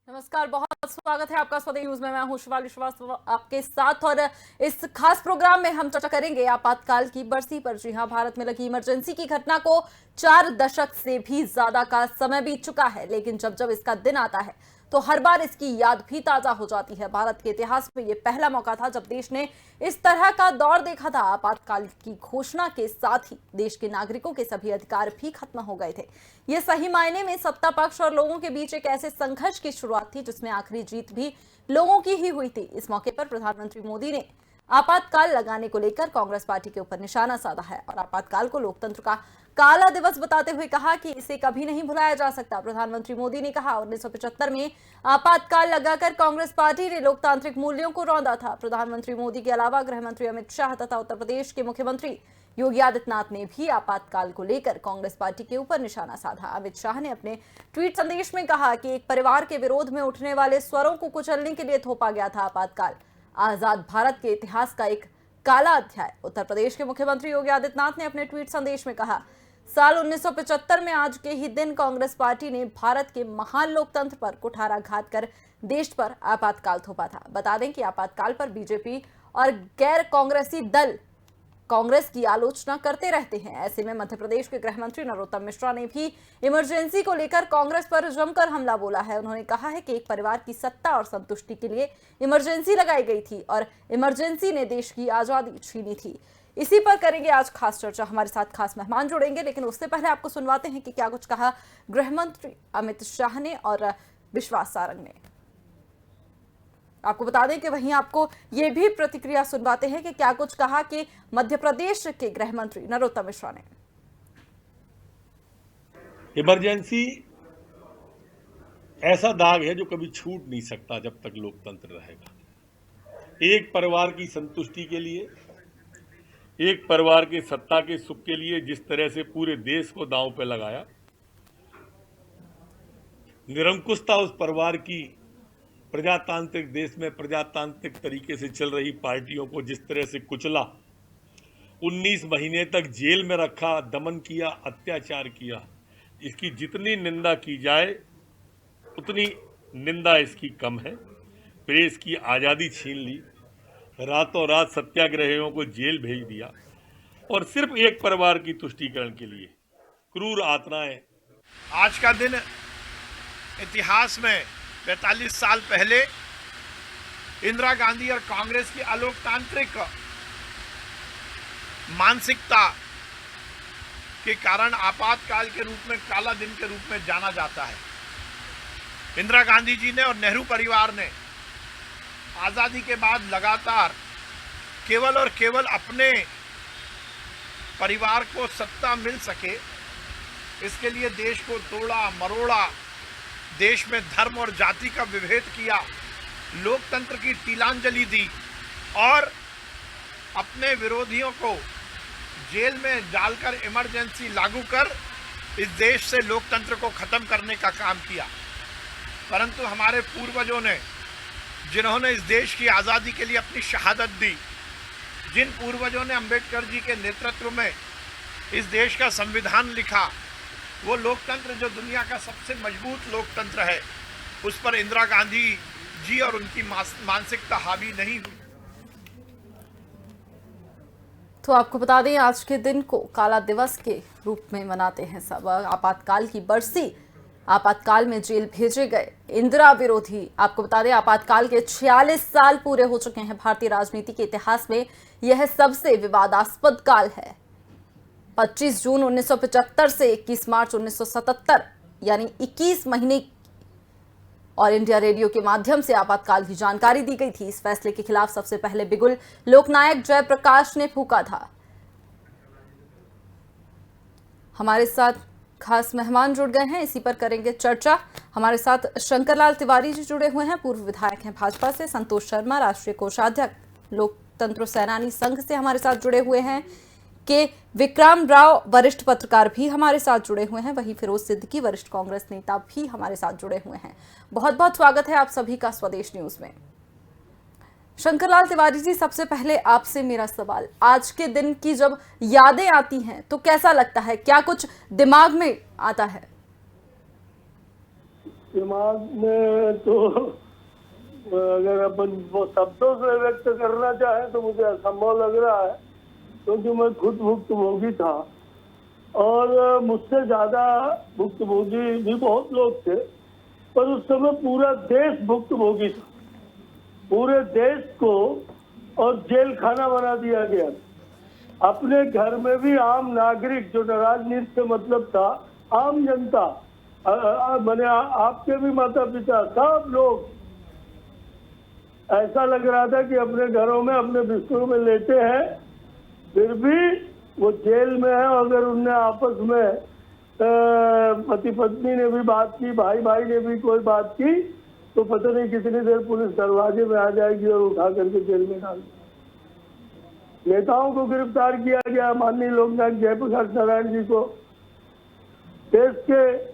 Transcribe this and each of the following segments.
नमस्कार, बहुत स्वागत है आपका स्वदेश न्यूज में। मैं हूं शिवाली श्रीवास्तव आपके साथ और इस खास प्रोग्राम में हम चर्चा करेंगे आपातकाल की बरसी पर। जी हां, भारत में लगी इमरजेंसी की घटना को 4 दशक से भी ज्यादा का समय बीत चुका है, लेकिन जब जब इसका दिन आता है तो हर बार इसकी याद भी ताजा हो जाती है। भारत के इतिहास में यह पहला मौका था जब देश ने इस तरह का दौर देखा था। आपातकाल की घोषणा के साथ ही देश के नागरिकों के सभी अधिकार भी खत्म हो गए थे। यह सही मायने में सत्ता पक्ष और लोगों के बीच एक ऐसे संघर्ष की शुरुआत थी जिसमें आखिरी जीत भी लोगों की ही हुई थी। इस मौके पर प्रधानमंत्री मोदी ने आपातकाल लगाने को लेकर कांग्रेस पार्टी के ऊपर निशाना साधा है और आपातकाल को लोकतंत्र का काला दिवस बताते हुए कहा कि इसे कभी नहीं भुलाया जा सकता। प्रधानमंत्री मोदी ने कहा, 1975 में आपातकाल लगाकर कांग्रेस पार्टी ने लोकतांत्रिक मूल्यों को रौंदा था। प्रधानमंत्री मोदी के अलावा गृह मंत्री अमित शाह तथा उत्तर प्रदेश के मुख्यमंत्री योगी आदित्यनाथ ने भी आपातकाल को लेकर कांग्रेस पार्टी के ऊपर निशाना साधा। अमित शाह ने अपने ट्वीट संदेश में कहा कि एक परिवार के विरोध में उठने वाले स्वरों को कुचलने के लिए थोपा गया था आपातकाल, आजाद भारत के इतिहास का एक काला अध्याय। उत्तर प्रदेश के मुख्यमंत्री योगी आदित्यनाथ ने अपने ट्वीट संदेश में कहा, साल 1975 में आज के ही दिन कांग्रेस पार्टी ने भारत के महान लोकतंत्र पर कुठाराघात कर देश पर आपातकाल थोपा था। बता दें कि आपातकाल पर बीजेपी और गैर कांग्रेसी दल कांग्रेस की आलोचना करते रहते हैं। ऐसे में मध्य प्रदेश के गृह मंत्री नरोत्तम मिश्रा ने भी इमरजेंसी को लेकर कांग्रेस पर जमकर हमला बोला है। उन्होंने कहा है कि एक परिवार की सत्ता और संतुष्टि के लिए इमरजेंसी लगाई गई थी और इमरजेंसी ने देश की आजादी छीनी थी। इसी पर करेंगे आज खास चर्चा। हमारे साथ खास मेहमान जुड़ेंगे, लेकिन उससे पहले आपको सुनवाते हैं कि क्या कुछ कहा गृह मंत्री अमित शाह ने और विश्वास सारंग ने। आपको बता दें कि वहीं आपको ये भी प्रतिक्रिया सुनवाते हैं कि क्या कुछ कहा कि मध्य प्रदेश के गृह मंत्री नरोत्तम मिश्रा ने। इमरजेंसी ऐसा दाग है जो कभी छूट नहीं सकता जब तक लोकतंत्र रहेगा। एक परिवार की संतुष्टि के लिए, एक परिवार के सत्ता के सुख के लिए जिस तरह से पूरे देश को दांव पे लगाया, निरंकुशता उस परिवार की, प्रजातांत्रिक देश में प्रजातांत्रिक तरीके से चल रही पार्टियों को जिस तरह से कुचला, 19 महीने तक जेल में रखा, दमन किया, अत्याचार किया, इसकी जितनी निंदा की जाए उतनी निंदा इसकी कम है। प्रेस की आज़ादी छीन ली, रातों रात सत्याग्रहियों को जेल भेज दिया और सिर्फ एक परिवार की तुष्टीकरण के लिए क्रूर आत्माएं। आज का दिन इतिहास में 45 साल पहले इंदिरा गांधी और कांग्रेस की अलोकतांत्रिक मानसिकता के कारण आपातकाल के रूप में, काला दिन के रूप में जाना जाता है। इंदिरा गांधी जी ने और नेहरू परिवार ने आज़ादी के बाद लगातार केवल और केवल अपने परिवार को सत्ता मिल सके, इसके लिए देश को तोड़ा मरोड़ा, देश में धर्म और जाति का विभेद किया, लोकतंत्र की तिलांजलि दी और अपने विरोधियों को जेल में डालकर इमरजेंसी लागू कर इस देश से लोकतंत्र को खत्म करने का काम किया। परंतु हमारे पूर्वजों ने, जिन्होंने इस देश की आज़ादी के लिए अपनी शहादत दी, जिन पूर्वजों ने अंबेडकर जी के नेतृत्व में इस देश का संविधान लिखा, वो लोकतंत्र जो दुनिया का सबसे मजबूत लोकतंत्र है, उस पर इंदिरा गांधी जी और उनकी मानसिकता हावी नहीं हुई। तो आपको बता दें, आज के दिन को काला दिवस के रूप में मनाते हैं सब। आपातकाल की बरसी, आपातकाल में जेल भेजे गए इंदिरा विरोधी। आपको बता दें, आपातकाल के 46 साल पूरे हो चुके हैं। भारतीय राजनीति के इतिहास में यह सबसे विवादास्पद काल है। 25 जून 1975 से 21 मार्च 1977 यानी 21 महीने और इंडिया रेडियो के माध्यम से आपातकाल की जानकारी दी गई थी। इस फैसले के खिलाफ सबसे पहले बिगुल लोकनायक जयप्रकाश ने फूंका था। हमारे साथ खास मेहमान जुड़ गए हैं, इसी पर करेंगे चर्चा। हमारे साथ शंकरलाल तिवारी जी जुड़े हुए हैं, पूर्व विधायक हैं भाजपा से। संतोष शर्मा, राष्ट्रीय कोषाध्यक्ष लोकतंत्र सेनानी संघ से हमारे साथ जुड़े हुए हैं। के विक्रम राव, वरिष्ठ पत्रकार भी हमारे साथ जुड़े हुए हैं। वहीं फिरोज सिद्दीकी, वरिष्ठ कांग्रेस नेता भी हमारे साथ जुड़े हुए हैं। बहुत बहुत स्वागत है आप सभी का स्वदेश न्यूज में। शंकरलाल तिवारी जी, सबसे पहले आपसे मेरा सवाल, आज के दिन की जब यादें आती हैं तो कैसा लगता है, क्या कुछ दिमाग में आता है? दिमाग में तो अगर अपन वो शब्दों से व्यक्त करना चाहे तो मुझे असंभव लग रहा है, क्योंकि मैं खुद भुक्तभोगी था और मुझसे ज्यादा भुक्तभोगी भी बहुत लोग थे, पर उस समय पूरा देश भुक्तभोगी था। पूरे देश को और जेल खाना बना दिया गया। अपने घर में भी आम नागरिक, जो राजनीति से मतलब था, आम जनता, मैंने आपके भी माता पिता, सब लोग, ऐसा लग रहा था कि अपने घरों में अपने बिस्तरों में लेटे हैं, फिर भी वो जेल में है। अगर उनने आपस में पति पत्नी ने भी बात की, भाई भाई ने भी कोई बात की, तो पता नहीं कितनी देर पुलिस दरवाजे में आ जाएगी और उठा करके जेल में डाल देगी। नेताओं को गिरफ्तार किया गया, माननीय लोकनायक जयप्रकाश नारायण जी को, देश के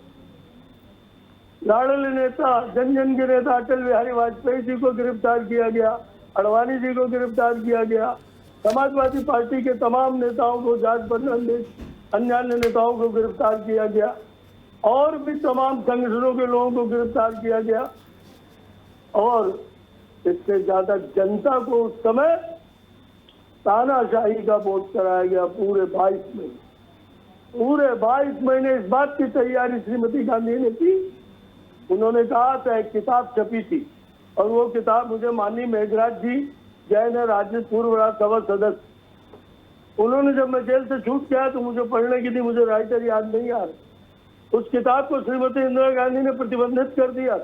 लाडले नेता, जन जन के नेता अटल बिहारी वाजपेयी जी को गिरफ्तार किया गया, अडवाणी जी को गिरफ्तार किया गया, समाजवादी पार्टी के तमाम नेताओं को, जॉर्ज फर्नांडिस, अन्य नेताओं को गिरफ्तार किया गया, और भी तमाम संगठनों के लोगों को गिरफ्तार किया गया। और इससे ज्यादा जनता को उस समय तानाशाही का बोध कराया गया। पूरे 22 महीने इस बात की तैयारी श्रीमती गांधी ने की। उन्होंने कहा था, एक किताब छपी थी, और वो किताब मुझे माननीय मेघराज जी, जैन राज्य पूर्व राज्यसभा सदस्य, उन्होंने जब मैं जेल से छूट गया तो मुझे पढ़ने की थी, मुझे राइटर याद नहीं आ रहा। उस किताब को श्रीमती इंदिरा गांधी ने प्रतिबंधित कर दिया,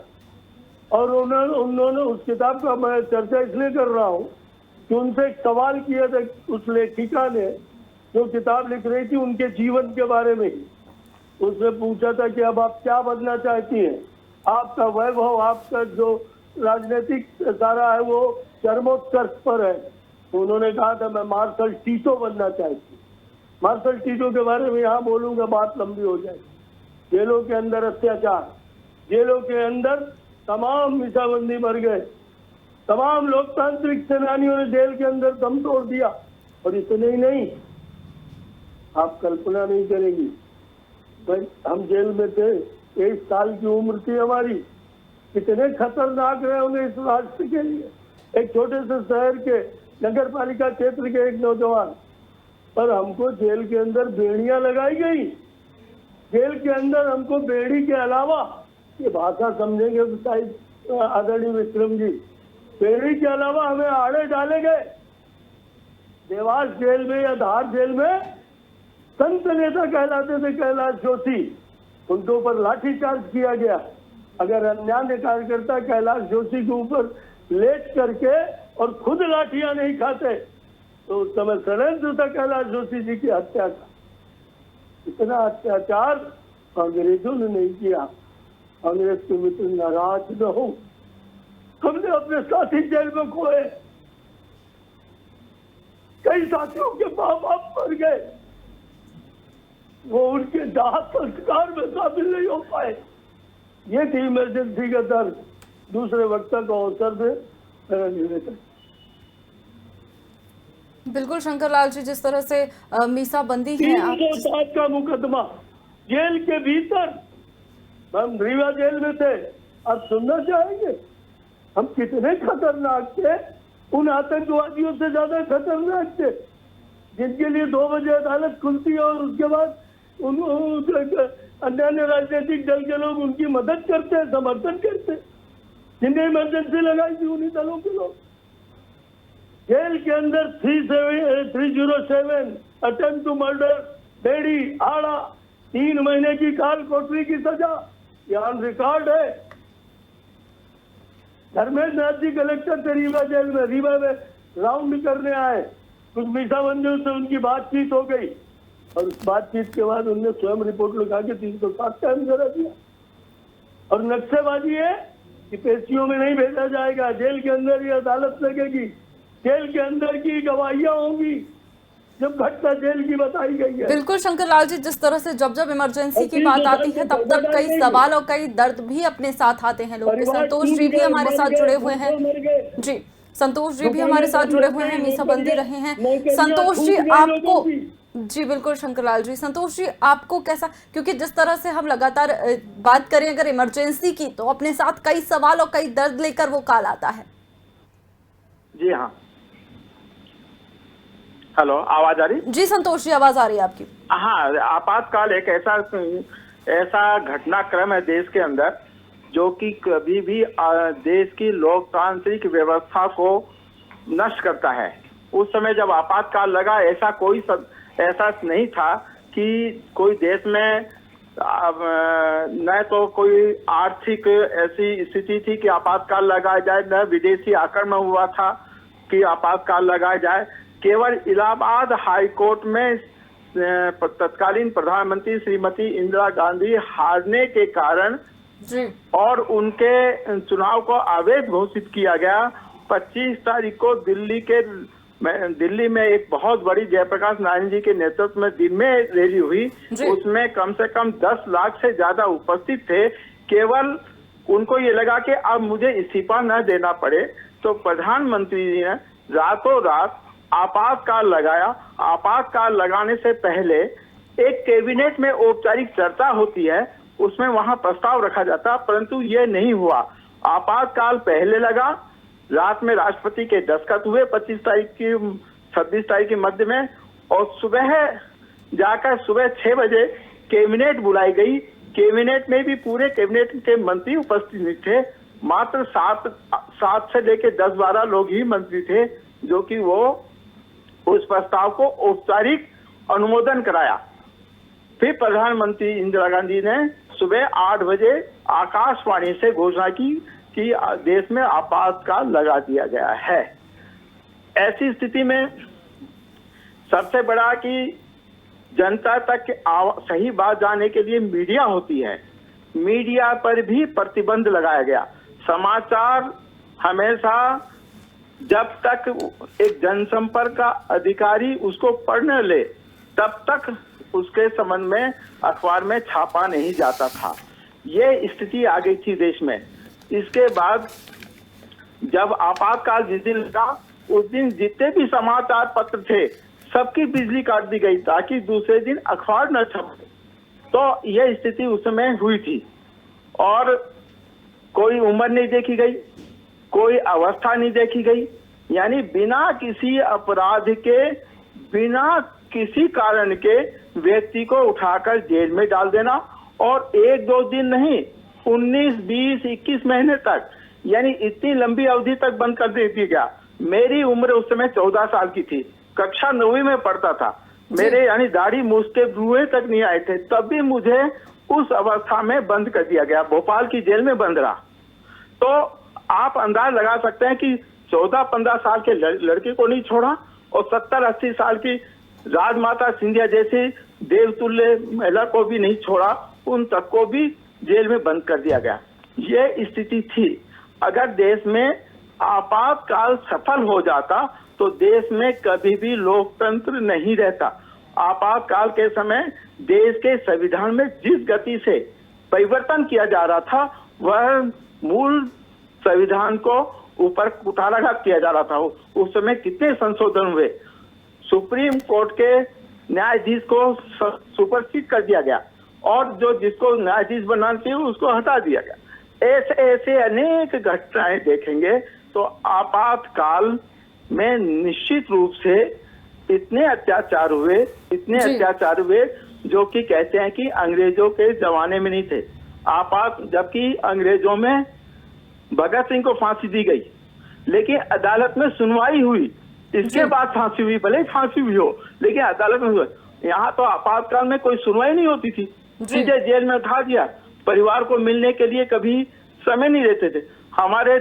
और उन्होंने उस किताब का मैं चर्चा इसलिए कर रहा हूँ कि उनसे एक सवाल किया था उस लेखिका ने, जो किताब लिख रही थी उनके जीवन के बारे में ही। उसने पूछा था कि अब आप क्या बनना चाहती हैं, आपका वैभव, आपका जो राजनीतिक सारा है वो चरमोत्कर्ष पर है। तो उन्होंने कहा था, मैं मार्शल टीटो बनना चाहती। मार्शल टीटो के बारे में यहाँ बोलूंगा, बात लंबी हो जाएगी। जेलों के अंदर अत्याचार, जेलों के अंदर तमाम मीसाबंदी मर गए, तमाम लोकतांत्रिक सेनानियों ने जेल के अंदर दम तोड़ दिया। और इतने ही नहीं, आप कल्पना नहीं करेंगी, भाई हम जेल में थे, 23 साल की उम्र थी हमारी, कितने खतरनाक रहे होंगे इस राष्ट्र के लिए। एक छोटे से शहर के नगर पालिका क्षेत्र के एक नौजवान पर हमको जेल के अंदर बेड़ियां लगाई गई। जेल के अंदर हमको बेड़ी के अलावा, ये भाषा समझेंगे आदरणीय विक्रम जी, बेड़ी के अलावा हमें आड़े डाले गए। देवास जेल में या धार जेल में संत नेता कहलाते थे कैलाश जोशी, उनके ऊपर लाठीचार्ज किया गया। अगर अन्य कार्यकर्ता कैलाश जोशी के ऊपर लेट करके और खुद लाठियां नहीं खाते तो उस समय षड्यंत्र था कैलाश जोशी जी की हत्या का। इतना अत्याचार अंग्रेजों ने नहीं किया। अंग्रेज के मित्र नाराज न हो, हमने अपने साथी जेल में खोए, कई साथियों के माँ बाप मर गए, वो उनके दाह संस्कार में शामिल नहीं हो पाए। ये थी इमरजेंसी का दर्द। दूसरे वक्ता को अवसर दे, मेरा निवेदन। बिल्कुल शंकर लाल जी, जिस तरह से मीसा बंदी है, 307 का मुकदमा जेल के भीतर, हम रीवा जेल में थे। आप सुनना चाहेंगे हम कितने खतरनाक थे? उन आतंकवादियों से ज्यादा खतरनाक थे जिनके लिए 2 बजे अदालत खुलती है और उसके बाद उन अन्य राजनीतिक दल के लोग उनकी मदद करते हैं, समर्थन करते हैं। जिन्हें इमरजेंसी लगाई थी उन्हीं दलों के लोग। जेल के अंदर 307 अटेम्प्ट टू मर्डर, बेड़ी, आड़ा, 3 महीने की काल कोठरी की सजा, ये ऑन रिकॉर्ड है। धर्मेंद्र नाथ जी कलेक्टर थे रीवा जेल में, रीवा में राउंड करने आए, कुछ मीसाबंदियों से उनकी बातचीत हो गई और उस बातचीत के बाद उनने स्वयं रिपोर्ट लिखा के 307 का करा दिया। और नक्शेबाजी है कि पेशियों में नहीं भेजा जाएगा, जेल के अंदर ही अदालत लगेगी, जेल के अंदर की गवाहियां होंगी, जब घटना जेल की बताई गई है। बिल्कुल शंकर लाल जी, जिस तरह से जब इमरजेंसी की बात आती है तब तक कई सवाल और कई दर्द भी अपने साथ आते हैं लोगों के। संतोष जी भी हमारे साथ जुड़े हुए हैं। जी, संतोष जी भी हमारे साथ जुड़े हुए हैं, मीसा बंदी रहे हैं। संतोष जी, जी बिल्कुल शंकरलाल जी। संतोष जी, आपको कैसा, क्योंकि जिस तरह से हम लगातार बात करें अगर इमरजेंसी की, तो अपने साथ कई सवाल और कई दर्द लेकर वो काल आता है। जी हाँ, हेलो, आवाज आ रही? जी संतोष जी, आवाज आ रही है आपकी। हाँ, आपातकाल एक ऐसा घटनाक्रम है देश के अंदर जो कि कभी भी देश की लोकतांत्रिक व्यवस्था को नष्ट करता है। उस समय जब आपातकाल लगा, ऐसा नहीं था कि कोई देश में न तो कोई आर्थिक ऐसी स्थिति थी कि आपातकाल लगाया जाए, न विदेशी आक्रमण हुआ था कि आपातकाल लगाया जाए। केवल इलाहाबाद हाई कोर्ट में तत्कालीन प्रधानमंत्री श्रीमती इंदिरा गांधी हारने के कारण जी। और उनके चुनाव को अवैध घोषित किया गया। 25 तारीख को दिल्ली में एक बहुत बड़ी जयप्रकाश नारायण जी के नेतृत्व में दिन में रैली हुई। उसमें कम से कम 10 लाख से ज्यादा उपस्थित थे। केवल उनको ये लगा कि अब मुझे इस्तीफा न देना पड़े, तो प्रधानमंत्री जी ने रातों रात आपातकाल लगाया। आपातकाल लगाने से पहले एक कैबिनेट में औपचारिक चर्चा होती है, उसमें वहां प्रस्ताव रखा जाता, परंतु ये नहीं हुआ। आपातकाल पहले लगा, रात में राष्ट्रपति के दस्तखत हुए 26 तारीख के मध्य में, और सुबह 6 बजे कैबिनेट बुलाई गई। कैबिनेट में भी पूरे कैबिनेट के मंत्री उपस्थित नहीं थे, मात्र 7 से लेकर 10-12 लोग ही मंत्री थे जो कि वो उस प्रस्ताव को औपचारिक अनुमोदन कराया। फिर प्रधानमंत्री इंदिरा गांधी ने सुबह 8 बजे आकाशवाणी से घोषणा की कि देश में आपातकाल लगा दिया गया है। ऐसी स्थिति में सबसे बड़ा कि जनता तक सही बात जाने के लिए मीडिया होती है, मीडिया पर भी प्रतिबंध लगाया गया। समाचार हमेशा जब तक एक जनसंपर्क का अधिकारी उसको पढ़ने ले, तब तक उसके संबंध में अखबार में छापा नहीं जाता था। ये स्थिति आ गई थी देश में। इसके बाद जब आपातकाल जिस दिन लगा, उस दिन जितने भी समाचार पत्र थे सबकी बिजली काट दी गई ताकि दूसरे दिन अखबार न छपे। तो यह स्थिति उस समय हुई थी, और कोई उम्र नहीं देखी गई, कोई अवस्था नहीं देखी गई, यानी बिना किसी अपराध के, बिना किसी कारण के व्यक्ति को उठाकर जेल में डाल देना, और 1-2 दिन नहीं, 19, 20, 21 महीने तक, यानी इतनी लंबी अवधि तक बंद कर दिया गया। मेरी उम्र उस समय 14 साल की थी, कक्षा 9वीं में पढ़ता था। मेरे यानी दाढ़ी मूछ के रुए तक नहीं आए थे, तब भी मुझे उस अवस्था में बंद कर दिया गया, भोपाल की जेल में बंद रहा। तो आप अंदाज लगा सकते हैं कि 14-15 साल के लड़के को नहीं छोड़ा, और 70-80 साल की राजमाता सिंधिया जैसी देवतुल्य महिला को भी नहीं छोड़ा, उन तक को भी जेल में बंद कर दिया गया। ये स्थिति थी। अगर देश में आपातकाल सफल हो जाता तो देश में कभी भी लोकतंत्र नहीं रहता। आपातकाल के समय देश के संविधान में जिस गति से परिवर्तन किया जा रहा था, वह मूल संविधान को ऊपर उठाघात किया जा रहा था। उस समय कितने संशोधन हुए, सुप्रीम कोर्ट के न्यायाधीश को सुपरसीड कर दिया गया, और जो जिसको न्यायाधीश बनाना चाहिए उसको हटा दिया गया। ऐसे अनेक घटनाएं देखेंगे तो आपातकाल में निश्चित रूप से इतने अत्याचार हुए जो कि कहते हैं कि अंग्रेजों के जमाने में नहीं थे। जबकि अंग्रेजों में भगत सिंह को फांसी दी गई, लेकिन अदालत में सुनवाई हुई, इसके बाद फांसी हुई, भले फांसी हुई हो, लेकिन अदालत में हुई। यहाँ तो आपातकाल में कोई सुनवाई नहीं होती थी, सीधे जेल में उठा दिया। परिवार को मिलने के लिए कभी समय नहीं देते थे। हमारे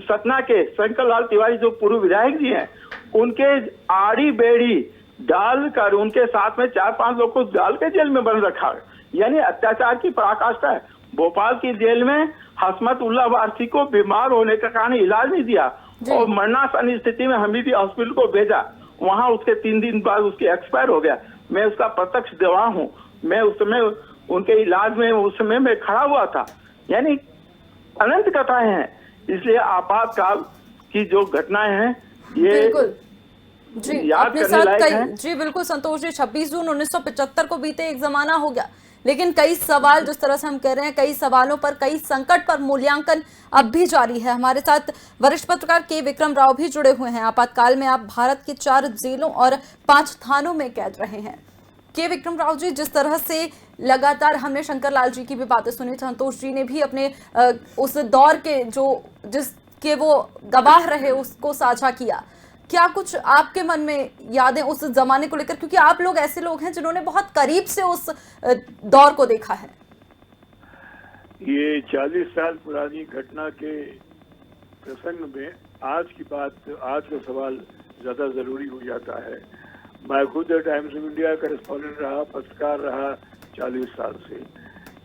सतना के शंकर लाल तिवारी जो पूर्व विधायक जी हैं, उनके आड़ी बेड़ी डालकर उनके साथ में 4-5 लोग को डाल के जेल में बंद रखा, यानी अत्याचार की पराकाष्ठा है। भोपाल की जेल में हसमत उल्लाह वारसी को बीमार होने के कारण इलाज नहीं दिया, और मरणासन स्थिति में हमीदी हॉस्पिटल को भेजा, वहां उसके 3 दिन बाद उसकी एक्सपायर हो गया। मैं उसका प्रत्यक्ष गवाह हूं। मैं उस समय उनके इलाज में उस समय मैं खड़ा हुआ था। यानी अनंत कथाएं हैं। इसलिए आपातकाल की जो घटनाएं हैं, ये जी याद अपने करने साथ लायक कई है। जी बिल्कुल संतोष जी, 26 जून 1975 को बीते एक जमाना हो गया, लेकिन कई सवाल जिस तरह से हम कह रहे हैं, कई सवालों पर, कई संकट पर मूल्यांकन अब भी जारी है। हमारे साथ वरिष्ठ पत्रकार के विक्रम राव भी जुड़े हुए हैं। आपातकाल में आप भारत की 4 जेलों और 5 थानों में कैद रहे हैं। के विक्रम राव जी, जिस तरह से लगातार हमने शंकर लाल जी की भी बातें सुनी, संतोष जी ने भी अपने उस दौर के जो जिसके वो गवाह रहे उसको साझा किया, क्या कुछ आपके मन में यादें उस जमाने को लेकर, क्योंकि आप लोग ऐसे लोग हैं जिन्होंने बहुत करीब से उस दौर को देखा है। ये 40 साल पुरानी घटना के प्रसंग में आज की बात, आज का सवाल ज्यादा जरूरी हो जाता है। मैं खुद टाइम्स ऑफ इंडिया करेस्पॉन्डेंट रहा, पत्रकार रहा 40 साल से।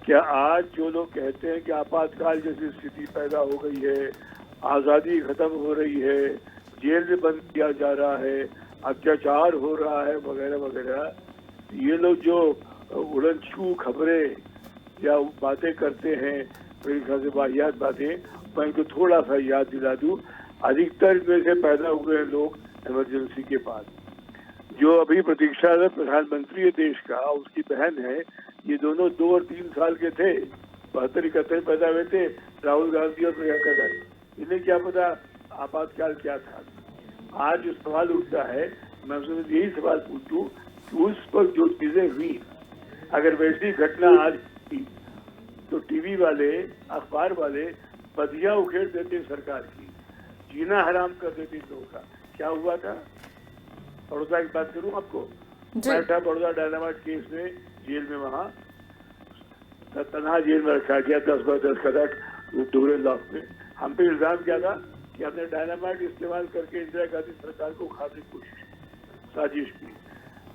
क्या आज जो लोग कहते हैं कि आपातकाल जैसी स्थिति पैदा हो गई है, आजादी खत्म हो रही है, जेल में बंद किया जा रहा है, अत्याचार हो रहा है वगैरह वगैरह, ये लोग जो उड़नछू खबरें या बातें करते हैं, मेरे ख्याल से वाहियात बातें, मैं इनको थोड़ा सा याद दिला दूं। अधिकतर में से पैदा हुए हैं लोग इमरजेंसी के बाद। जो अभी प्रतीक्षारत प्रधानमंत्री है देश का, उसकी बहन है, ये दोनों 2 और 3 साल के थे, 72-71 पैदा हुए थे, राहुल गांधी और प्रियंका गांधी। इन्हें क्या पता आपातकाल क्या था। आज जो सवाल उठता है, मैं उससे यही सवाल पूछूं कि उस पर जो चीजें हुई, अगर वैसी घटना आज थी तो टीवी वाले, अखबार वाले बदिया उखेड़ देते सरकार की, जीना हराम कर देते लोगों का। क्या हुआ था? बड़ौदा की बात करूं आपको। मैं था बड़ौदा डायनामाइट केस में जेल में, वहां तनहा जेल में रखा गया 10/10 का दूरे लॉक में। हम पे इल्जाम क्या था कि हमने डायनामाइट इस्तेमाल करके इंदिरा गांधी सरकार को खाने की कोशिश की, साजिश की,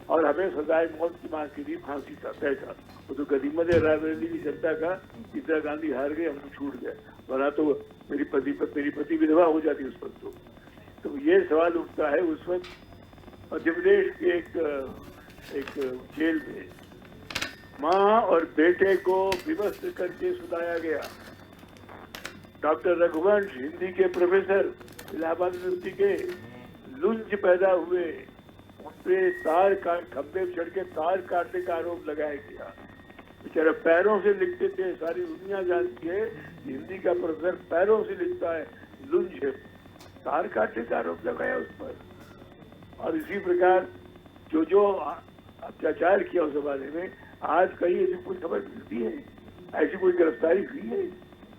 और हमें सजाए मौत की मांग की थी, फांसी का तय था। वो तो गनीमत रायबरेली की जनता का, इंदिरा गांधी हार गए, हम तो छूट गए, वरना तो मेरी पति विधवा हो जाती उस वक्त। तो ये सवाल उठता है। उस वक्त मध्य प्रदेश के एक जेल में माँ और बेटे को विवश करके सुलाया गया। डॉक्टर रघुवंश, हिंदी के प्रोफेसर, इलाहाबाद यूनिवर्सिटी के, लुंज पैदा हुए, उनपे खंभे चढ़ के तार काटने का आरोप लगाया गया। बेचारे पैरों से लिखते थे, सारी दुनिया जानती है हिंदी का प्रोफेसर पैरों से लिखता है, लुंज है, तार काटने का आरोप लगाया उस पर। और इसी प्रकार जो अत्याचार किया उस जमाने में, आज कहीं ऐसी कोई खबर मिलती है? ऐसी कोई गिरफ्तारी हुई है?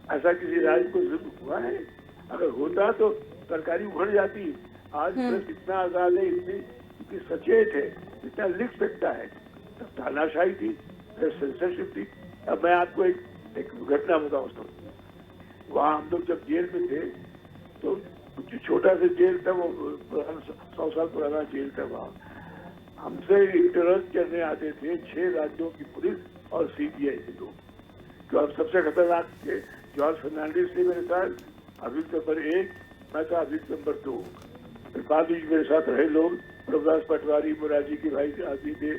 ऐसा किसी राज्य को जुल्म हुआ है? अगर होता तो सरकारी उभर जाती। आज प्रेस इतना आजाद है, इतनी सचेत है, इतना लिख सकता है। तब तानाशाही थी, फिर सेंसरशिप थी। अब मैं आपको एक घटना बताऊं। वहाँ हम लोग जब जेल में थे तो जो छोटा सा जेल था, वो 100 साल पुराना जेल था, वहाँ हमसे इंटरेक्ट करने आते थे 6 राज्यों की पुलिस और सीबीआई के लोग। जो अब सबसे खतरनाक थे, जॉर्ज फर्नांडिस थे मेरे साथ, अभियुक्त नंबर 1, मैं था अभियुक्त नंबर 2। फिर बाद में मेरे साथ रहे लोग, प्रभुदास पटवारी, मुरारजी के भाई आदमी थे,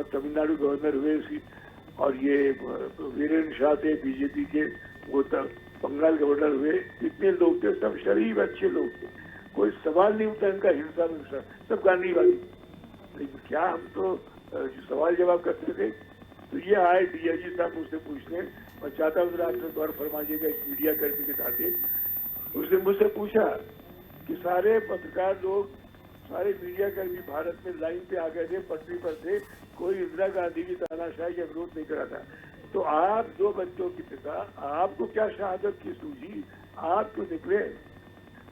तमिलनाडु गवर्नर हुए, और ये वीरेंद्र शाह थे बीजेपी के, वो तब बंगाल गवर्नर हुए। इतने लोग थे, सब शरीफ अच्छे लोग थे, कोई सवाल नहीं उठा इनका हिंसा में, सब गांधीवादी। लेकिन क्या हम तो जो सवाल जवाब करते थे। तो ये आए डीआईजी साहब मुझसे पूछने, मैं चाहता हूँ आपसे गौर फरमाइएगा एक मीडिया कर्मी के नाते। उसने मुझसे पूछा कि सारे पत्रकार लोग, सारे मीडिया कर्मी भारत में लाइन पे आ गए थे, पटरी पर थे, कोई इंदिरा गांधी की तानाशाही का विरोध नहीं करा था, तो आप 2 बच्चों के पिता, आपको क्या शहादत की सूझी, आप क्यों निकले?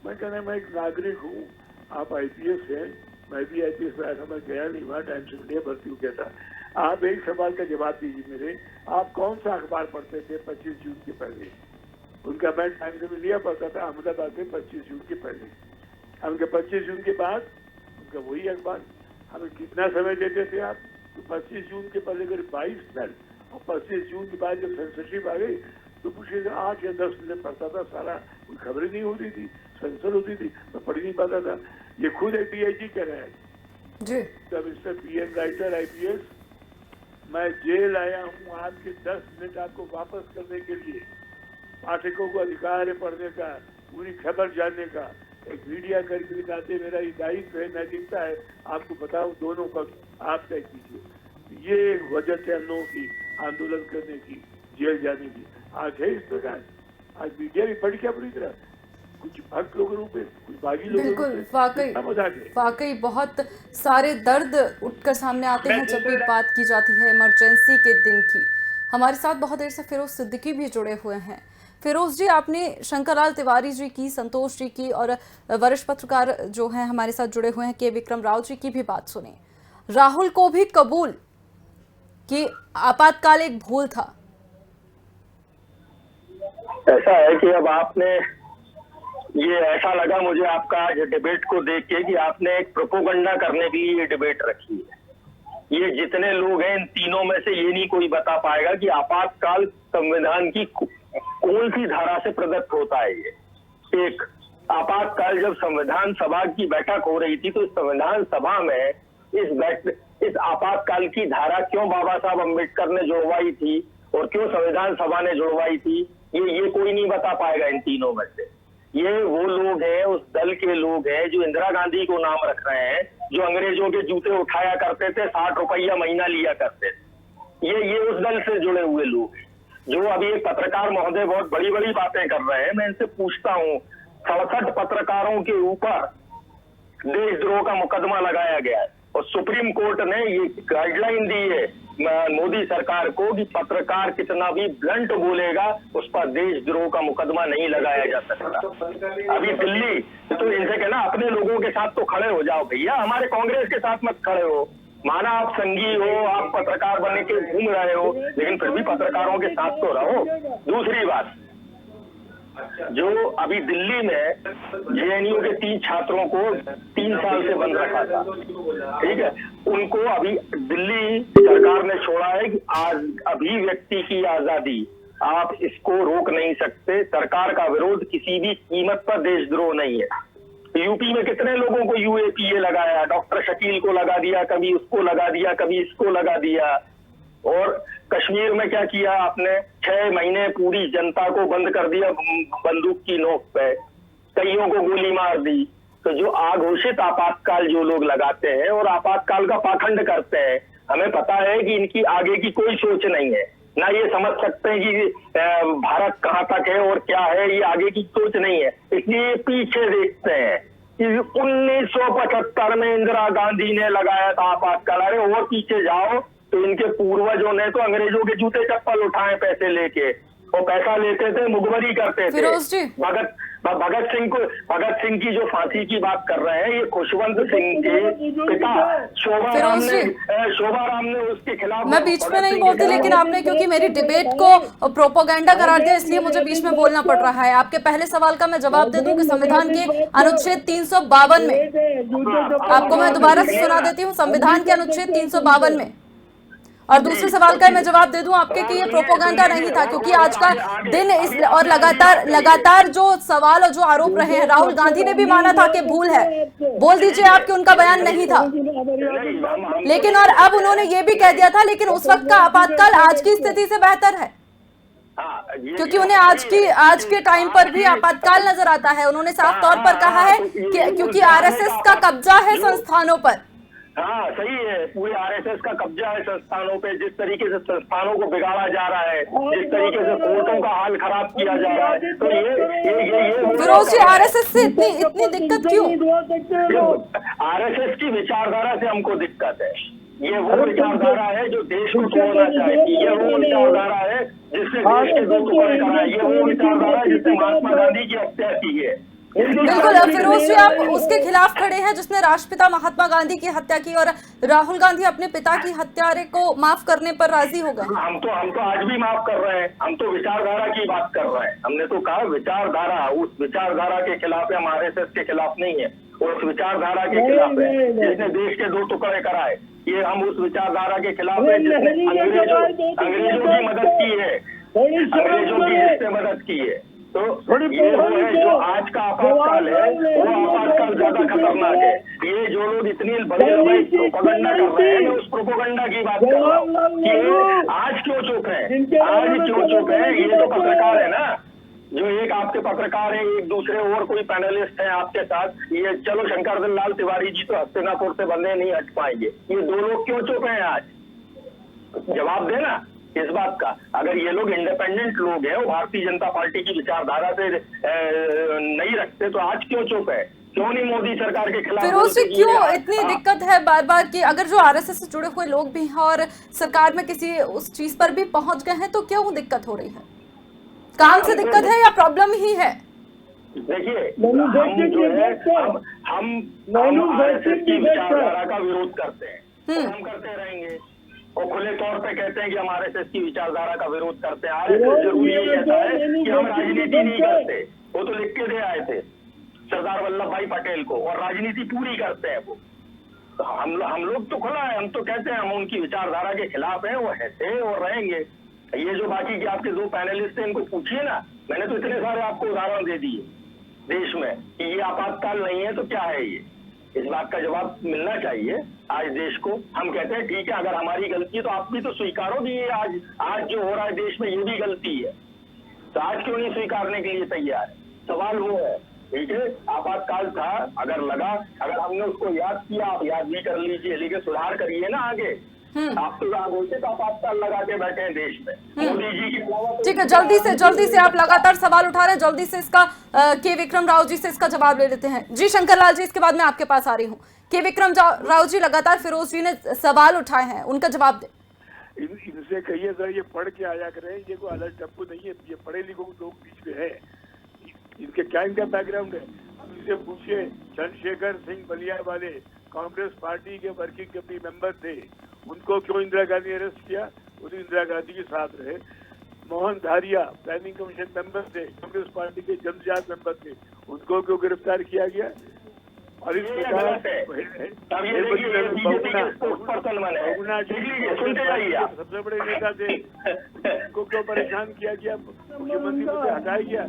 मैं कहना, मैं एक नागरिक हूँ, आप आईपीएस हैं, मैं भी आईपीएस में आया था, मैं गया नहीं वहाँ, टाइम्स ऑफ इंडिया भर्ती हो गया था। आप एक सवाल का जवाब दीजिए मेरे, आप कौन सा अखबार पढ़ते थे 25 जून के पहले? उनका मैं टाइम्स ऑफ इंडिया पढ़ता था अहमदाबाद में 25 जून के पहले। उनके 25 जून के बाद उनका वही अखबार। हमें कितना समय देते थे आप? तो 25 जून के पहले करीब 22 मिनट, और 25 जून के बाद जब सेंसरशिप आ गई तो मुझे 8 या 10 मिनट पढ़ता था, सारा कोई खबरें नहीं होती थी, सेंसर होती थी, मैं पढ़ नहीं पाता था। ये खुद एक डीआईजी कह रहा है जी। तब मिस्टर पीएन राइटर आईपीएस, मैं जेल आया हूँ आपके 10 मिनट आपको वापस करने के लिए। पाठकों को अधिकार है पढ़ने का, पूरी खबर जानने का, एक मीडिया कर्मी के नाते मेरा ये दायित्व है, नैतिकता है, आपको बताऊं दोनों का आप तय कीजिए। ये एक वजह थी हम लोगों की आंदोलन करने की, जेल जाने की। आज है इस प्रकार, आज मीडिया भी पढ़ क्या पूरी तरह, कुछ भक्त लोगों पे, कुछ बागी लोगों बिल्कुल, पे वाकई बहुत सारे दर्द उठकर सामने आते हैं जब भी बात की जाती है इमरजेंसी के दिन की। हमारे साथ बहुत देर से फिरोज सिद्दीकी भी जुड़े हुए हैं। फिरोज जी, आपने शंकरलाल तिवारी जी की, संतोष जी की और वरिष्ठ पत्रकार जो हैं हमारे साथ जुड़े हुए हैं के विक्रम राव जी की भी बात सुनी। राहुल को भी कबूल कि आपातकाल एक भूल था। ऐसा है कि अब आपने ये ऐसा लगा मुझे आपका आज डिबेट को देख के कि आपने एक प्रोपोगंडा करने के लिए ये डिबेट रखी है। ये जितने लोग हैं इन तीनों में से ये नहीं कोई बता पाएगा कि आपातकाल संविधान की कौन सी धारा से प्रदत्त होता है। ये एक आपातकाल जब संविधान सभा की बैठक हो रही थी तो इस संविधान सभा में इस आपातकाल की धारा क्यों बाबा साहब अम्बेडकर ने जुड़वाई थी और क्यों संविधान सभा ने जुड़वाई थी, ये कोई नहीं बता पाएगा इन तीनों में से। ये वो लोग हैं, उस दल के लोग हैं जो इंदिरा गांधी को नाम रख रहे हैं, जो अंग्रेजों के जूते उठाया करते थे, 60 रुपया महीना लिया करते थे। ये उस दल से जुड़े हुए लोग हैं जो अभी एक पत्रकार महोदय बहुत बड़ी बड़ी बातें कर रहे हैं। मैं इनसे पूछता हूँ, 67 पत्रकारों के ऊपर देशद्रोह का मुकदमा लगाया गया है और सुप्रीम कोर्ट ने ये गाइडलाइन दी है मोदी सरकार को कि पत्रकार कितना भी ब्लंट बोलेगा उस पर देशद्रोह का मुकदमा नहीं लगाया जा सकता। अभी दिल्ली तो इनसे कहना अपने लोगों के साथ तो खड़े हो जाओ भैया, हमारे कांग्रेस के साथ मत खड़े हो। माना आप संघी हो, आप पत्रकार बने के घूम रहे हो, लेकिन फिर भी पत्रकारों के साथ तो रहो। दूसरी बात, जो अभी दिल्ली में जेएनयू के 3 छात्रों को 3 साल से बंद रखा था, ठीक है, उनको अभी दिल्ली सरकार ने छोड़ा है कि आज अभिव्यक्ति की आजादी, आप इसको रोक नहीं सकते। सरकार का विरोध किसी भी कीमत पर देशद्रोह नहीं है। यूपी में कितने लोगों को यूएपीए लगाया, डॉक्टर शकील को लगा दिया, कभी उसको लगा दिया, कभी इसको लगा दिया। और कश्मीर में क्या किया आपने, 6 महीने पूरी जनता को बंद कर दिया बंदूक की नोक पे, कईयों को गोली मार दी। तो जो आघोषित आपातकाल जो लोग लगाते हैं और आपातकाल का पाखंड करते हैं, हमें पता है कि इनकी आगे की कोई सोच नहीं है, ना ये समझ सकते हैं कि भारत कहाँ तक है और क्या है, ये आगे की सोच नहीं है, इसलिए पीछे देखते हैं। 1975 में इंदिरा गांधी ने लगाया था आपातकाल, अरे और पीछे जाओ तो इनके पूर्वजों ने तो अंग्रेजों के जूते चप्पल उठाए पैसे लेके, वो पैसा लेते थे, मुखबरी करते थे। भगत सिंह की जो फांसी की बात कर रहे हैं, ये खुशवंत सिंह के पिता शोभा राम ने उसके खिलाफ। मैं बीच में नहीं बोलती, लेकिन आपने क्योंकि मेरी डिबेट को प्रोपोगंडा करार दिया, इसलिए मुझे बीच में बोलना पड़ रहा है। आपके पहले सवाल का मैं जवाब दे दूं कि संविधान के अनुच्छेद 352 में, आपको मैं दोबारा से सुना देती हूँ, संविधान के अनुच्छेद 352 में। और दूसरे सवाल का मैं जवाब दे दूं आपके कि ये प्रोपोगंडा नहीं था, क्योंकि आज का दिन इस और लगातार जो सवाल और जो आरोप रहे हैं, राहुल गांधी ने भी माना था कि भूल है, बोल दीजिए आप कि उनका बयान नहीं था, लेकिन और अब उन्होंने ये भी कह दिया था लेकिन उस वक्त का आपातकाल आज की स्थिति से बेहतर है, क्योंकि उन्हें आज के टाइम पर भी आपातकाल नजर आता है। उन्होंने साफ तौर पर कहा है कि क्योंकि आरएसएस का कब्जा है संस्थानों पर। हाँ सही है, पूरे आरएसएस का कब्जा है संस्थानों पे। जिस तरीके से संस्थानों को बिगाड़ा जा रहा है, जिस तरीके से कोर्टों का हाल खराब किया जा रहा है, तो ये फिरोज जी, आरएसएस से इतनी दिक्कत क्यों? आरएसएस की विचारधारा से हमको दिक्कत है। ये वो विचारधारा है जो देश को तोड़ना चाहती है, ये वो विचारधारा है जिससे देश के 2 टुकड़े करा है, ये वो विचारधारा है जिससे महात्मा गांधी की हत्या की है। बिल्कुल फिरोज जी, आप उसके खिलाफ खड़े हैं जिसने राष्ट्रपिता महात्मा गांधी की हत्या की, और राहुल गांधी अपने पिता की हत्यारे को माफ करने पर राजी हो गए। हम तो आज भी माफ कर रहे हैं, हम तो विचारधारा की बात कर रहे हैं। हमने तो कहा विचारधारा, उस विचारधारा के खिलाफ है, हम आरएसएस के खिलाफ नहीं है, उस विचारधारा के खिलाफ है जिसने देश के 2 टुकड़े कराए। ये हम उस विचारधारा के खिलाफ है जिसने अंग्रेजों की मदद की है, अंग्रेजों की जिसने मदद की है। तो ये वो है जो आज का आपातकाल है, वो आपातकाल ज्यादा खतरनाक है। ये जो लोग इतनी बड़ी प्रोपोगंडा कर रहे हैं, मैं उस प्रोपोगंडा की बात कर रहा हूँ कि आज क्यों चुप है, आज क्यों चुप है। ये तो पत्रकार है ना, जो एक आपके पत्रकार हैं, एक दूसरे और कोई पैनलिस्ट हैं आपके साथ, ये चलो शंकर लाल तिवारी जी तो हस्तिनापुर से बंदे नहीं हट पाएंगे, ये दो लोग क्यों चुप हैं आज? जवाब देना इस बात का। अगर ये लोग इंडिपेंडेंट लोग हैं, वो भारतीय जनता पार्टी की विचारधारा से नहीं रखते, तो आज क्यों चुप है? क्यों नहीं मोदी सरकार के खिलाफ? फिरोज जी, क्यों इतनी दिक्कत है बार बार कि अगर जो आरएसएस से जुड़े हुए लोग भी हैं और सरकार में किसी उस चीज पर भी पहुंच गए हैं, तो क्यों दिक्कत हो रही है? काम से दिक्कत है या प्रॉब्लम ही है? देखिए, हम आरएसएस की विचारधारा का विरोध करते हैं, हम करते रहेंगे, और खुले तौर पे कहते हैं कि हम आरएसएस की विचारधारा का विरोध करते हैं। आरएसएस जरूर ये कहता है कि हम राजनीति नहीं करते, वो तो लिख के दे आए थे सरदार वल्लभ भाई पटेल को, और राजनीति पूरी करते हैं वो। तो हम लोग तो खुला है, हम तो कहते हैं हम उनकी विचारधारा के खिलाफ हैं, वो है और रहेंगे। ये जो बाकी के आपके दो पैनलिस्ट हैं, इनको पूछिए ना, मैंने तो इतने सारे आपको उदाहरण दे दिए देश में कि ये आपातकाल नहीं है तो क्या है ये। इस बात का जवाब मिलना चाहिए आज देश को। हम कहते हैं ठीक है, अगर हमारी गलती है तो आप भी तो स्वीकारो कि ये आज जो हो रहा है देश में, ये भी गलती है, तो आज क्यों नहीं स्वीकारने के लिए तैयार? सवाल वो है, ठीक है, आपातकाल था, अगर हमने उसको याद किया, आप याद भी कर लीजिए, लेकिन सुधार करिए ना आगे। आप तो जहाँ बोलते तो आपातकाल लगा के बैठे हैं देश में, मोदी जी के अलावा। ठीक है, जल्दी से आप लगातार सवाल उठा रहे हैं, जल्दी से इसका के विक्रम राव जी से इसका जवाब ले लेते हैं। जी शंकर लाल जी, इसके बाद मैं आपके पास आ रही हूँ। के विक्रम राव जी, लगातार फिरोज जी ने सवाल उठाए हैं, उनका जवाब दे। इनसे कहिए सर, ये पढ़ के आया करें, ये कोई अलग टप्पू नहीं है, ये पढ़े लिखे लोग बीच में है। इनके क्या इनका बैकग्राउंड है, हम इनसे पूछिए। चंद्रशेखर सिंह बलिया वाले कांग्रेस पार्टी के वर्किंग कमेटी मेंबर थे, उनको क्यों इंदिरा गांधी अरेस्ट किया? वो तो इंदिरा गांधी के साथ रहे। मोहन धारिया प्लानिंग कमीशन मेंबर थे, कांग्रेस पार्टी के जन्मजात मेंबर थे, उनको क्यों गिरफ्तार किया गया? और इस प्रकार सबसे बड़े नेता थे, उनको क्यों परेशान किया गया? मुख्यमंत्री से हटाया गया,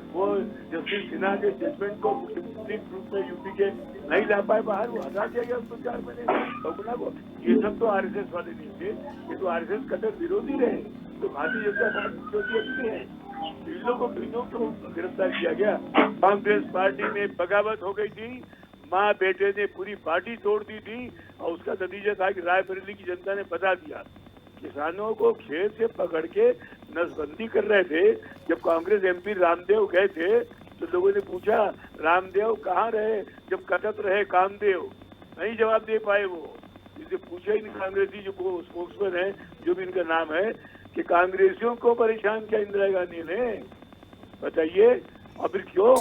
वो जस्टिस सिन्हा के जजमेंट को मुख्यमंत्री रूप में यूपी के नहीं ला पाए बाहर, वो हटा दिया गया उसको 4 महीने बगुना को। ये सब तो आरएसएस वाले नहीं थे, ये तो आरएसएस कट्टर विरोधी रहे, तो भारतीय जनता पार्टी विरोधी है। तीनों को गिरफ्तार किया गया। कांग्रेस पार्टी में बगावत हो गई थी, माँ बेटे ने पूरी पार्टी तोड़ दी थी, और उसका नतीजा था कि रायबरेली की जनता ने बता दिया। किसानों को खेत से पकड़ के नसबंदी कर रहे थे। जब कांग्रेस एमपी रामदेव गए थे तो लोगों ने पूछा, रामदेव कहाँ रहे जब कटत रहे कामदेव? नहीं जवाब दे पाए वो। इसे पूछा ही नहीं कांग्रेसी जो स्पोक्समैन है, जो भी इनका नाम है, कि कांग्रेसियों को परेशान किया इंदिरा गांधी ने, बताइए। और फिर क्यों?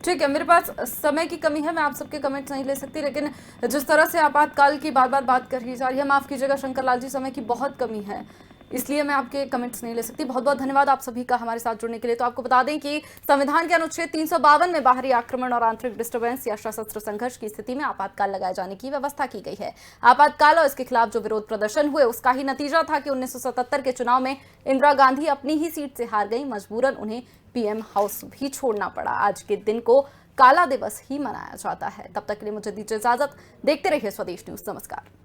ठीक है, मेरे पास समय की कमी है, मैं आप सबके कमेंट्स नहीं ले सकती, लेकिन जिस तरह से आपातकाल की बात करी जा रही है, माफ कीजिएगा शंकर लाल जी, समय की बहुत कमी है, इसलिए मैं आपके कमेंट्स नहीं ले सकती। बहुत बहुत धन्यवाद आप सभी का हमारे साथ जुड़ने के लिए। तो आपको बता दें कि संविधान के अनुच्छेद 352 में बाहरी आक्रमण और आंतरिक डिस्टर्बेंस या सशस्त्र संघर्ष की स्थिति में आपातकाल लगाए जाने की व्यवस्था की गई है। आपातकाल और इसके खिलाफ जो विरोध प्रदर्शन हुए, उसका ही नतीजा था कि 1977 के चुनाव में इंदिरा गांधी अपनी ही सीट से हार गई। मजबूरन उन्हें पीएम हाउस भी छोड़ना पड़ा। आज के दिन को काला दिवस ही मनाया जाता है। तब तक के लिए मुझे दीजिए इजाजत। देखते रहिए स्वदेश न्यूज। नमस्कार।